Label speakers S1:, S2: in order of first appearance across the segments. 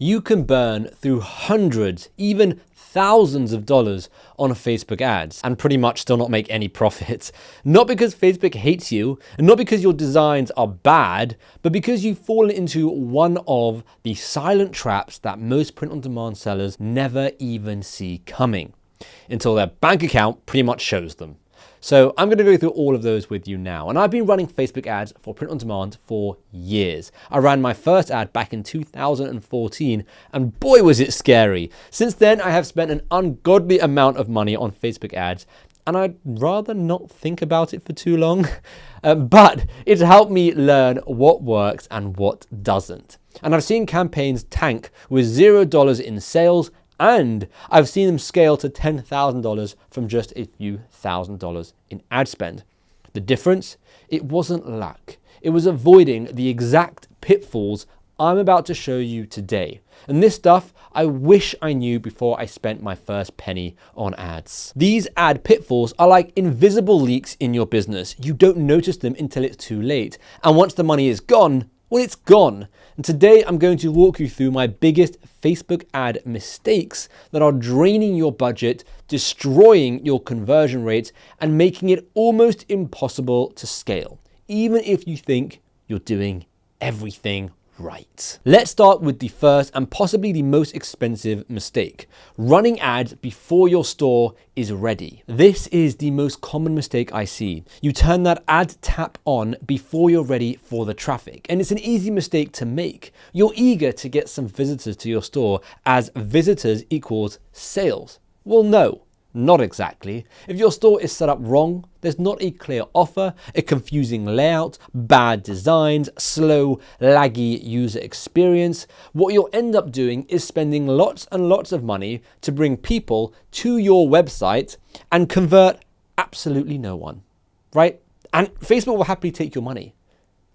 S1: You can burn through hundreds, even thousands of dollars on Facebook ads and pretty much still not make any profits. Not because Facebook hates you, and not because your designs are bad, but because you've fallen into one of the silent traps that most print-on-demand sellers never even see coming until their bank account pretty much shows them. So I'm going to go through all of those with you now. And I've been running Facebook ads for print on demand for years. I ran my first ad back in 2014, and boy was it scary. Since then, I have spent an ungodly amount of money on Facebook ads, and I'd rather not think about it for too long. But it's helped me learn what works and what doesn't. And I've seen campaigns tank with $0 in sales, and I've seen them scale to $10,000 from just a few $1,000s in ad spend. The difference? It wasn't luck. It was avoiding the exact pitfalls I'm about to show you today. And this stuff I wish I knew before I spent my first penny on ads. These ad pitfalls are like invisible leaks in your business. You don't notice them until it's too late. And once the money is gone, well, it's gone. And today I'm going to walk you through my biggest Facebook ad mistakes that are draining your budget, destroying your conversion rates, and making it almost impossible to scale, even if you think you're doing everything right. Let's start with the first and possibly the most expensive mistake: running ads before your store is ready. This is the most common mistake I see. You turn that ad tap on before you're ready for the traffic, and it's an easy mistake to make. You're eager to get some visitors to your store as visitors equals sales. Well, no. Not exactly. If your store is set up wrong, there's not a clear offer, a confusing layout, bad designs, slow, laggy user experience, what you'll end up doing is spending lots and lots of money to bring people to your website and convert absolutely no one, right? And Facebook will happily take your money.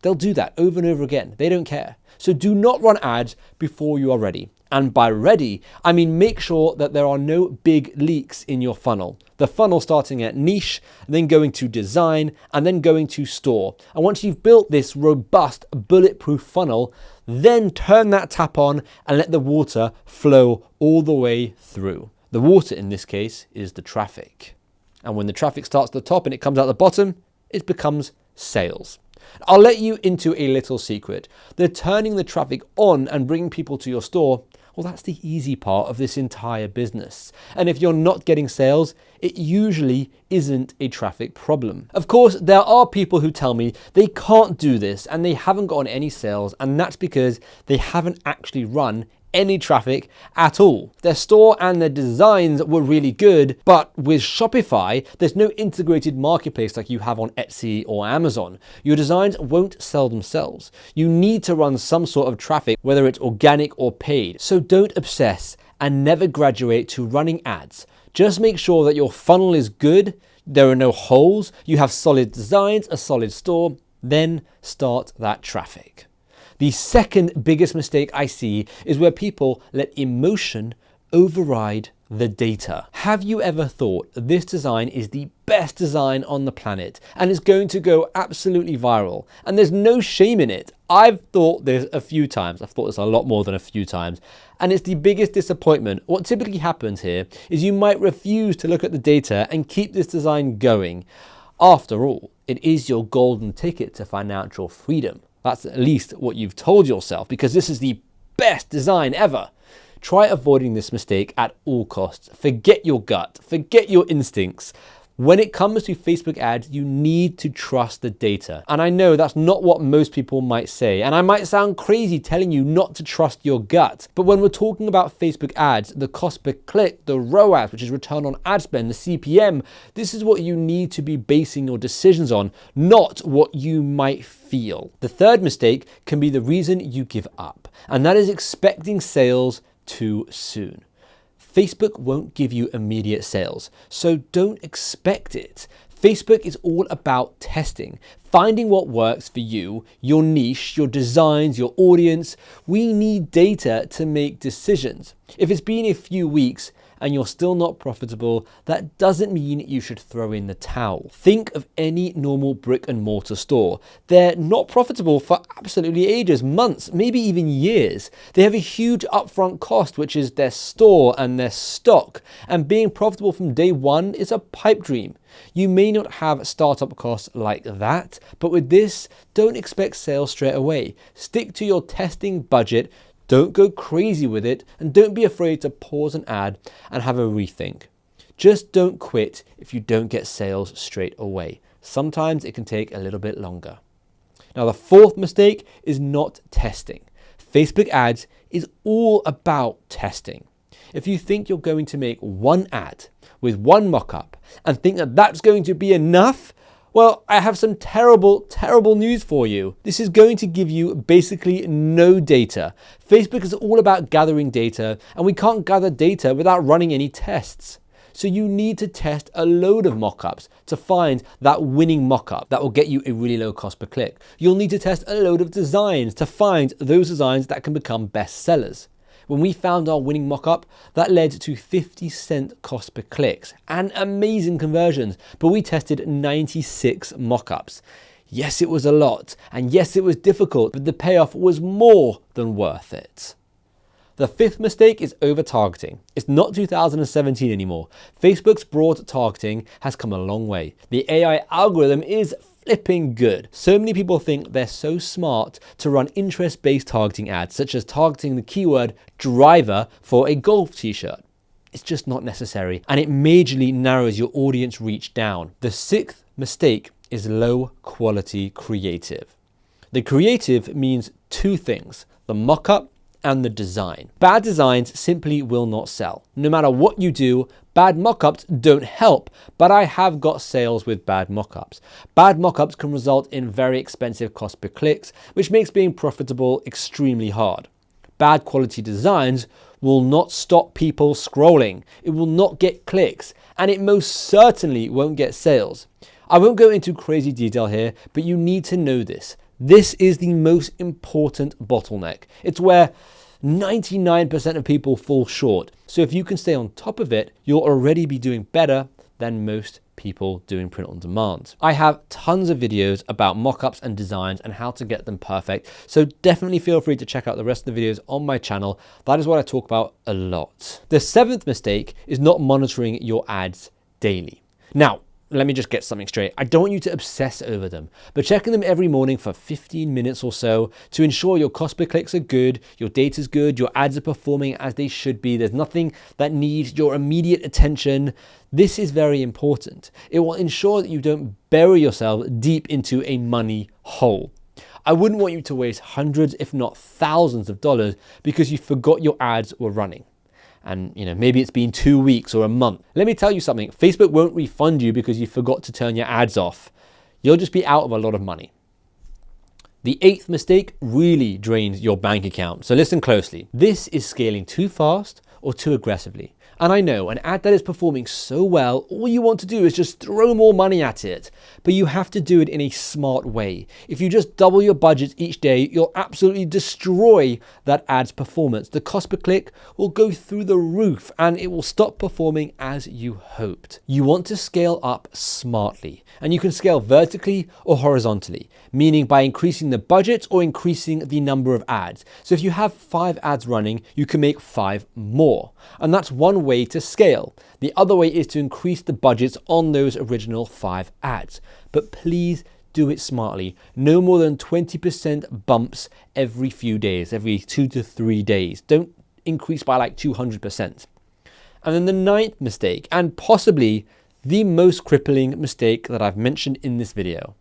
S1: They'll do that over and over again. They don't care. So do not run ads before you are ready. And by ready, I mean make sure that there are no big leaks in your funnel. The funnel starting at niche, then going to design, and then going to store. And once you've built this robust, bulletproof funnel, then turn that tap on and let the water flow all the way through. The water in this case is the traffic. And when the traffic starts at the top and it comes out the bottom, it becomes sales. I'll let you into a little secret. The turning the traffic on and bringing people to your store, well, that's the easy part of this entire business. And if you're not getting sales, it usually isn't a traffic problem. Of course, there are people who tell me they can't do this and they haven't gotten any sales, and that's because they haven't actually run any traffic at all. Their store and their designs were really good, but with Shopify, there's no integrated marketplace like you have on Etsy or Amazon. Your designs won't sell themselves. You need to run some sort of traffic, whether it's organic or paid. So don't obsess and never graduate to running ads. Just make sure that your funnel is good, there are no holes, you have solid designs, a solid store, then start that traffic. The second biggest mistake I see is where people let emotion override the data. Have you ever thought this design is the best design on the planet and is going to go absolutely viral? And there's no shame in it. I've thought this a few times. I've thought this a lot more than a few times. And it's the biggest disappointment. What typically happens here is you might refuse to look at the data and keep this design going. After all, it is your golden ticket to financial freedom. That's at least what you've told yourself, because this is the best design ever. Try avoiding this mistake at all costs. Forget your gut, forget your instincts. When it comes to Facebook ads, you need to trust the data. And I know that's not what most people might say. And I might sound crazy telling you not to trust your gut. But when we're talking about Facebook ads, the cost per click, the ROAS, which is return on ad spend, the CPM, this is what you need to be basing your decisions on, not what you might feel. The third mistake can be the reason you give up. And that is expecting sales too soon. Facebook won't give you immediate sales, so don't expect it. Facebook is all about testing. finding what works for you, your niche, your designs, your audience. We need data to make decisions. If it's been a few weeks and you're still not profitable, that doesn't mean you should throw in the towel. Think of any normal brick and mortar store. They're not profitable for absolutely ages, months, maybe even years. They have a huge upfront cost, which is their store and their stock. And being profitable from day one is a pipe dream. You may not have startup costs like that, but with this, don't expect sales straight away. Stick to your testing budget. Don't go crazy with it, and don't be afraid to pause an ad and have a rethink. Just don't quit if you don't get sales straight away. Sometimes it can take a little bit longer. Now, the fourth mistake is not testing. Facebook ads is all about testing. If you think you're going to make one ad with one mockup and think that that's going to be enough, well, I have some terrible news for you. This is going to give you basically no data. Facebook is all about gathering data, and we can't gather data without running any tests. So you need to test a load of mockups to find that winning mockup that will get you a really low cost per click. You'll need to test a load of designs to find those designs that can become bestsellers. When we found our winning mockup, that led to 50-cent cost per clicks and amazing conversions, but we tested 96 mockups. Yes, it was a lot, and yes, it was difficult, but the payoff was more than worth it. The fifth mistake is over-targeting. It's not 2017 anymore. Facebook's broad targeting has come a long way. The AI algorithm is flipping good. So many people think they're so smart to run interest-based targeting ads, such as targeting the keyword driver for a golf t-shirt. It's just not necessary, and it majorly narrows your audience reach down. The sixth mistake is low quality creative. The creative means two things: the mock-up and the design. Bad designs simply will not sell. No matter what you do, bad mockups don't help, but I have got sales with bad mockups. Bad mockups can result in very expensive cost per clicks, which makes being profitable extremely hard. Bad quality designs will not stop people scrolling. It will not get clicks, and it most certainly won't get sales. I won't go into crazy detail here, but you need to know this. This is the most important bottleneck. It's where 99% of people fall short. So if you can stay on top of it, you'll already be doing better than most people doing print on demand. I have tons of videos about mockups and designs and how to get them perfect. So definitely feel free to check out the rest of the videos on my channel. That is what I talk about a lot. The seventh mistake is not monitoring your ads daily. Now, let me just get something straight. I don't want you to obsess over them, but checking them every morning for 15 minutes or so to ensure your cost per clicks are good, your data's good, your ads are performing as they should be. There's nothing that needs your immediate attention. This is very important. It will ensure that you don't bury yourself deep into a money hole. I wouldn't want you to waste hundreds, if not thousands of dollars because you forgot your ads were running. And maybe it's been 2 weeks or a month. Let me tell you something, Facebook won't refund you because you forgot to turn your ads off. You'll just be out of a lot of money. The eighth mistake really drains your bank account. So listen closely. This is scaling too fast or too aggressively. And I know an ad that is performing so well, all you want to do is just throw more money at it. But you have to do it in a smart way. If you just double your budget each day, you'll absolutely destroy that ad's performance. The cost per click will go through the roof and it will stop performing as you hoped. You want to scale up smartly, and you can scale vertically or horizontally, meaning by increasing the budget or increasing the number of ads. So if you have 5 ads running, you can make 5 more. And that's one way to scale. The other way is to increase the budgets on those original 5 ads. But please do it smartly. No more than 20% bumps every few days, every 2 to 3 days. Don't increase by like 200%. And then the ninth mistake, and possibly the most crippling mistake that I've mentioned in this video,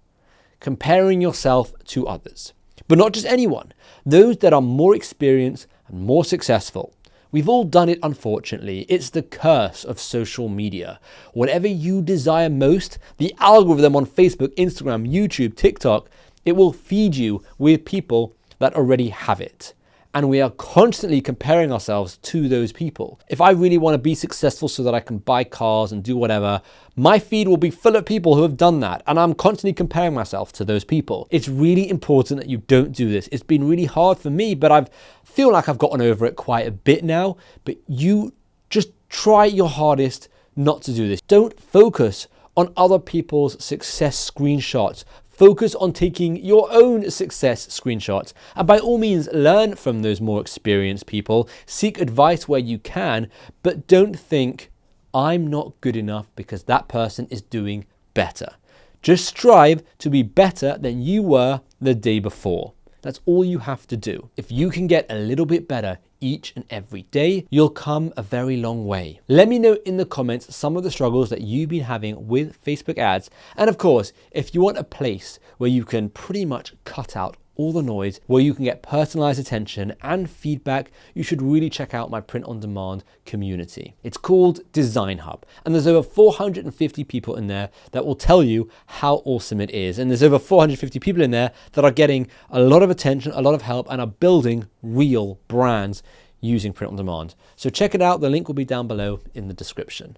S1: comparing yourself to others. But not just anyone, those that are more experienced and more successful. We've all done it, unfortunately. It's the curse of social media. Whatever you desire most, the algorithm on Facebook, Instagram, YouTube, TikTok, it will feed you with people that already have it. and we are constantly comparing ourselves to those people. If I really want to be successful so that I can buy cars and do whatever, my feed will be full of people who have done that, and I'm constantly comparing myself to those people. It's really important that you don't do this. It's been really hard for me, but I feel like I've gotten over it quite a bit now. But you just try your hardest not to do this. Don't focus on other people's success screenshots. Focus on taking your own success screenshots. And by all means, learn from those more experienced people. Seek advice where you can, but don't think, I'm not good enough because that person is doing better. Just strive to be better than you were the day before. That's all you have to do. If you can get a little bit better each and every day, you'll come a very long way. Let me know in the comments some of the struggles that you've been having with Facebook ads. And of course, if you want a place where you can pretty much cut out all the noise, where you can get personalized attention and feedback, you should really check out my print on demand community. It's called Design Hub, and there's over 450 people in there that will tell you how awesome it is. And there's over 450 people in there that are getting a lot of attention, a lot of help, and are building real brands using print on demand. So check it out. The link will be down below in the description.